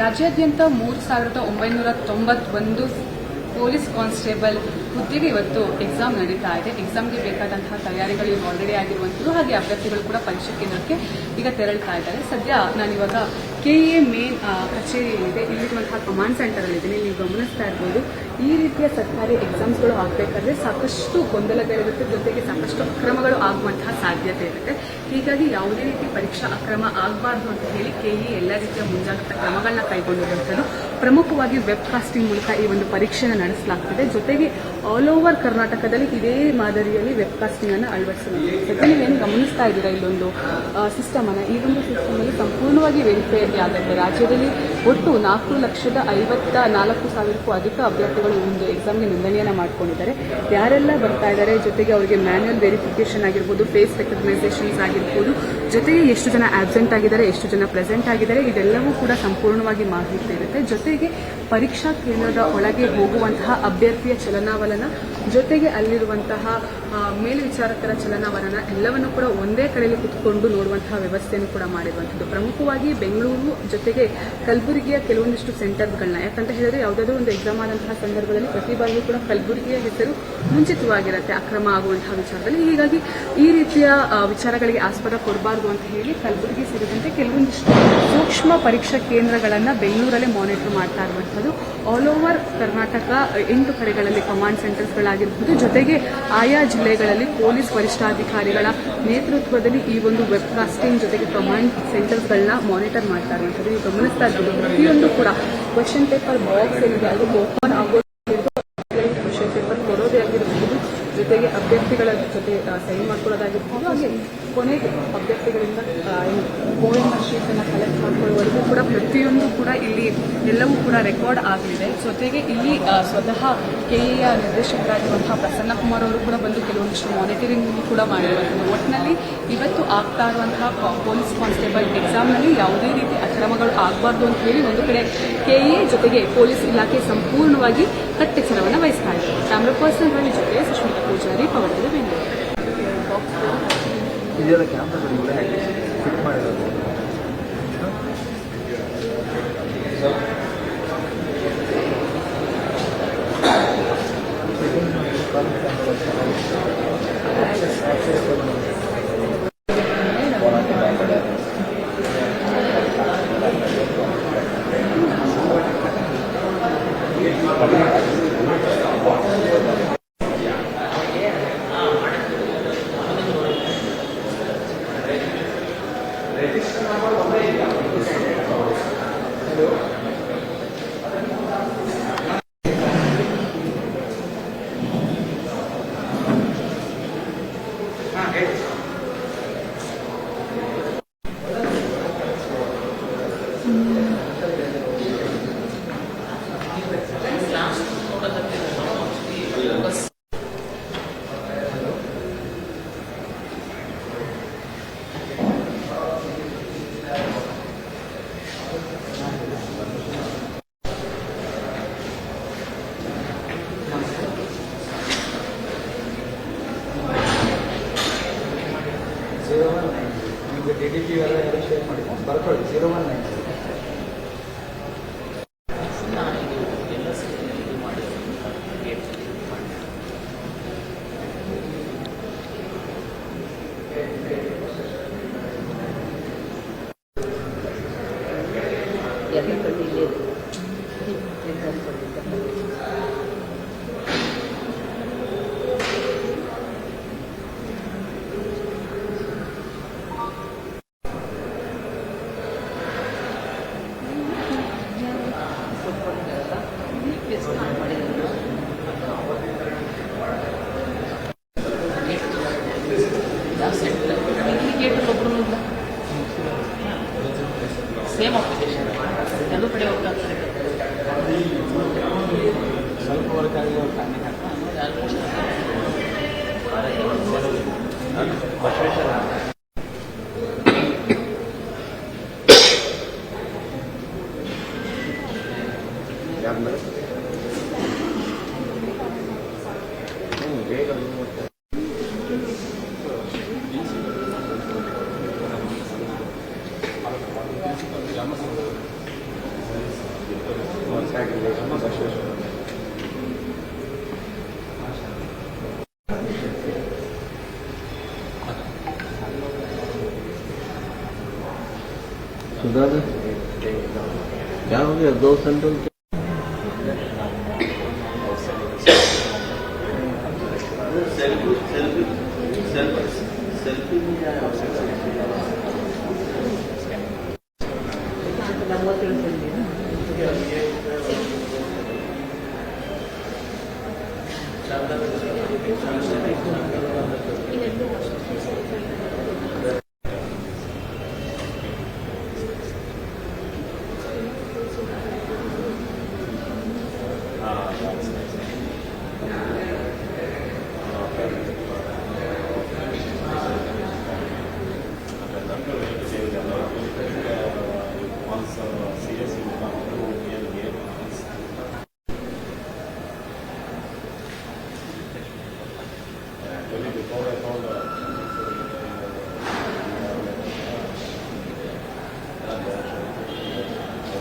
ರಾಜ್ಯಾದ್ಯಂತ 3,991 police constable ಹುದ್ದೆಗೆ ಇವತ್ತು ಎಕ್ಸಾಮ್ ನಡೀತಾ ಇದೆ. ಎಕ್ಸಾಮ್ಗೆ ಬೇಕಾದಂತಹ ತಯಾರಿಗಳು ಈಗ ಆಲ್ರೆಡಿ ಆಗಿರುವಂಥದ್ದು. ಹಾಗೆ ಅಭ್ಯರ್ಥಿಗಳು ಕೂಡ ಪರೀಕ್ಷಾ ಕೇಂದ್ರಕ್ಕೆ ಈಗ ತೆರಳ್ತಾ ಇದ್ದಾರೆ. ಸದ್ಯ ನಾನಿವಾಗ ಕೆಎ ಮೇನ್ ಕಚೇರಿ ಏನಿದೆ ಇಲ್ಲಿರುವಂತಹ ಕಮಾಂಡ್ ಸೆಂಟರ್ ಅಲ್ಲಿ ಇದ್ದೀನಿ. ನೀವು ಗಮನಿಸ್ತಾ ಇರ್ಬೋದು, ಈ ರೀತಿಯ ಸರ್ಕಾರಿ ಎಕ್ಸಾಮ್ಸ್ಗಳು ಆಗಬೇಕಾದ್ರೆ ಸಾಕಷ್ಟು ಗೊಂದಲಗಳಿರುತ್ತೆ, ಜೊತೆಗೆ ಸಾಕಷ್ಟು ಅಕ್ರಮಗಳು ಆಗುವಂತಹ ಸಾಧ್ಯತೆ ಇರುತ್ತೆ. ಹೀಗಾಗಿ ಯಾವುದೇ ರೀತಿ ಪರೀಕ್ಷಾ ಅಕ್ರಮ ಆಗಬಾರ್ದು ಅಂತ ಹೇಳಿ ಕೆಇ ಎಲ್ಲ ರೀತಿಯ ಮುಂಜಾಗ್ರತಾ ಕ್ರಮಗಳನ್ನ ಕೈಗೊಂಡಿರುವಂಥದ್ದು. ಪ್ರಮುಖವಾಗಿ ವೆಬ್ ಕಾಸ್ಟಿಂಗ್ ಮೂಲಕ ಈ ಒಂದು ಪರೀಕ್ಷೆಯನ್ನು ನಡೆಸಲಾಗ್ತಿದೆ. ಜೊತೆಗೆ ಆಲ್ ಓವರ್ ಕರ್ನಾಟಕದಲ್ಲಿ ಇದೇ ಮಾದರಿಯಲ್ಲಿ ವೆಬ್ ಕಾಸ್ಟಿಂಗ್ ಅನ್ನು ಅಳವಡಿಸಲಾಗಿದೆ. ಸದ್ಯ ನೀವೇನು ಗಮನಿಸ್ತಾ ಇದ್ದೀರಾ ಇಲ್ಲೊಂದು ಸಿಸ್ಟಮ್ ಅನ್ನು, ಈ ಒಂದು ಸಿಸ್ಟಮ್ ಅಲ್ಲಿ ಸಂಪೂರ್ಣವಾಗಿ ವೆರಿಫೈ ಆಗುತ್ತೆ. ರಾಜ್ಯದಲ್ಲಿ ಒಟ್ಟು 4,54,000ಕ್ಕೂ ಅಧಿಕ ಅಭ್ಯರ್ಥಿಗಳು ಈ ಒಂದು ಎಕ್ಸಾಮ್ಗೆ ನೋಂದಣಿಯನ್ನು ಮಾಡಿಕೊಂಡಿದ್ದಾರೆ. ಯಾರೆಲ್ಲ ಬರ್ತಾ ಇದ್ದಾರೆ, ಜೊತೆಗೆ ಅವರಿಗೆ ಮ್ಯಾನ್ಯುಯಲ್ ವೆರಿಫಿಕೇಶನ್ ಆಗಿರ್ಬೋದು, ಫೇಸ್ ರೆಕಗ್ನೈಸೇಷನ್ಸ್ ಆಗಿರ್ಬೋದು, ಜೊತೆಗೆ ಎಷ್ಟು ಜನ ಆಬ್ಸೆಂಟ್ ಆಗಿದ್ದಾರೆ, ಎಷ್ಟು ಜನ ಪ್ರೆಸೆಂಟ್ ಆಗಿದ್ದಾರೆ, ಇದೆಲ್ಲವೂ ಕೂಡ ಸಂಪೂರ್ಣವಾಗಿ ಮಾಹಿತಿ ಇರುತ್ತೆ. ಜೊತೆಗೆ ಪರೀಕ್ಷಾ ಕೇಂದ್ರದ ಒಳಗೆ ಹೋಗುವಂತಹ ಅಭ್ಯರ್ಥಿಯ ಚಲನಾವಲನ, ಜೊತೆಗೆ ಅಲ್ಲಿರುವಂತಹ ಮೇಲ್ವಿಚಾರಕರ ಚಲನಾವಲನ ಎಲ್ಲವನ್ನು ಕೂಡ ಒಂದೇ ಕಡೆಯಲ್ಲಿ ಕುತ್ಕೊಂಡು ನೋಡುವಂತಹ ವ್ಯವಸ್ಥೆಯನ್ನು ಕೂಡ ಮಾಡಿರುವಂಥದ್ದು. ಪ್ರಮುಖವಾಗಿ ಬೆಂಗಳೂರು ಜೊತೆಗೆ ಕಲಬುರಗಿಯ ಕೆಲವೊಂದಿಷ್ಟು ಸೆಂಟರ್ಗಳನ್ನ, ಯಾಕಂತ ಹೇಳಿದ್ರೆ ಯಾವುದಾದ್ರೂ ಒಂದು ಎಕ್ಸಾಮ್ ಆದಂತಹ ಸಂದರ್ಭದಲ್ಲಿ ಪ್ರತಿ ಬಾರಿಯೂ ಕೂಡ ಕಲಬುರಗಿಯ ಹೆಸರು ಮುಂಚಿತವಾಗಿರುತ್ತೆ ಅಕ್ರಮ ಆಗುವಂತಹ ವಿಚಾರದಲ್ಲಿ. ಹೀಗಾಗಿ ಈ ರೀತಿಯ ವಿಚಾರಗಳಿಗೆ ಆಸ್ಪದ ಕೊಡಬಾರದು ಅಂತ ಹೇಳಿ ಕಲಬುರಗಿ ಸೇರಿದಂತೆ ಕೆಲವೊಂದಿಷ್ಟು ಸೂಕ್ಷ್ಮ ಪರೀಕ್ಷಾ ಕೇಂದ್ರಗಳನ್ನು ಬೆಂಗಳೂರಲ್ಲೇ ಮಾನಿಟರ್ ಮಾಡ್ತಾ ಇರುವಂಥದ್ದು. ಆಲ್ ಓವರ್ ಕರ್ನಾಟಕ 8 ಕಡೆಗಳಲ್ಲಿ ಕಮಾಂಡ್ ಸೆಂಟರ್ಸ್ಗಳಾಗಿರ್ಬೋದು, ಜೊತೆಗೆ ಆಯಾ ಜಿಲ್ಲೆಗಳಲ್ಲಿ ಪೊಲೀಸ್ ವರಿಷ್ಠಾಧಿಕಾರಿಗಳ ನೇತೃತ್ವದಲ್ಲಿ ಈ ಒಂದು ವೆಬ್ ಕಾಸ್ಟಿಂಗ್ ಜೊತೆಗೆ ಕಮಾಂಡ್ ಸೆಂಟರ್ಸ್ಗಳನ್ನ ಮಾನಿಟರ್ ಮಾಡ್ತಾ ಇರುವಂಥದ್ದು. ನೀವು ಗಮನಿಸ್ತಾ ಇರ್ಬೋದು, ಪ್ರತಿಯೊಂದು ಕೂಡ ಕ್ವೆಶ್ಚನ್ ಪೇಪರ್ ಬಾಕ್ಸ್ ಏನಿದೆ ಅದು ಓಪನ್ ಆಗೋದು, ಕ್ವೆಶ್ಚನ್ ಪೇಪರ್ ಕೊಡೋದೇ ಆಗಿರಬಹುದು, ಜೊತೆಗೆ ಅಭ್ಯರ್ಥಿಗಳ ಜೊತೆ ಸೈನ್ ಮಾಡ್ಕೊಳ್ಳೋದಾಗಿರ್ಬೋದು, ಹಾಗೆ ಕೊನೆಗೆ ಅಭ್ಯರ್ಥಿಗಳಿಂದ ಗೋವಿಂದ ಶೀಟ್ ಅನ್ನು ಕಲೆಕ್ಟ್ ಮಾಡ್ಕೊಳ್ಳುವವರೆಗೂ ಕೂಡ ಪ್ರತಿಯೊಂದು ಕೂಡ ಇಲ್ಲಿ ಎಲ್ಲವೂ ಕೂಡ ರೆಕಾರ್ಡ್ ಆಗಲಿದೆ. ಜೊತೆಗೆ ಇಲ್ಲಿ ಸ್ವತಃ ಕೆಇಯ ನಿರ್ದೇಶಕರಾಗಿರುವಂತಹ ಪ್ರಸನ್ನ ಕುಮಾರ್ ಅವರು ಕೂಡ ಬಂದು ಕೆಲವೊಂದಿಷ್ಟು ಮಾನಿಟರಿಂಗ್ ಕೂಡ ಮಾಡಿರುವಂಥದ್ದು. ಒಟ್ಟಿನಲ್ಲಿ ಇವತ್ತು ಆಗ್ತಾ ಇರುವಂತಹ ಪೊಲೀಸ್ ಕಾನ್ಸ್ಟೇಬಲ್ ಎಕ್ಸಾಮ್ನಲ್ಲಿ ಯಾವುದೇ ರೀತಿ ಅಕ್ರಮಗಳು ಆಗಬಾರ್ದು ಅಂತ ಹೇಳಿ ಒಂದು ಕಡೆ ಕೆಇ ಜೊತೆಗೆ ಪೊಲೀಸ್ ಇಲಾಖೆ ಸಂಪೂರ್ಣವಾಗಿ ಕಟ್ಟೆಚ್ಚರವನ್ನು ವಹಿಸ್ತಾ ಇದೆ. ಕ್ಯಾಮ್ರಾ ಪರ್ಸನ್ ರವಿ ಜೊತೆ ಸುಷ್ಮಿತಾ ಪೂಜಾರಿ, ಪವರ್ ಟಿವಿ ಬೆಂಗಳೂರು. ಇದೆಲ್ಲ ಕ್ಯಾಮ್ರಾಗಳು ಫಿಟ್ ಮಾಡಿರೋದು. DDP ಎಲ್ಲ ಶೇರ್ ಮಾಡಿ ಬರ್ಕೊಳ್ಳಿ 019. ಸೇಮ್ ಅಪ್ಲಿಕೇಶನ್ ಎಲ್ಲೂ ಕಡೆ ಹೋಗ್ತಾರೆ. ಸ್ವಲ್ಪ ವರ್ಕ್ ಆಗಿ ಬಸವೇಶ್ವರ सुधार क्या हो गया 2 सेंटेंस सेल्फी में क्या है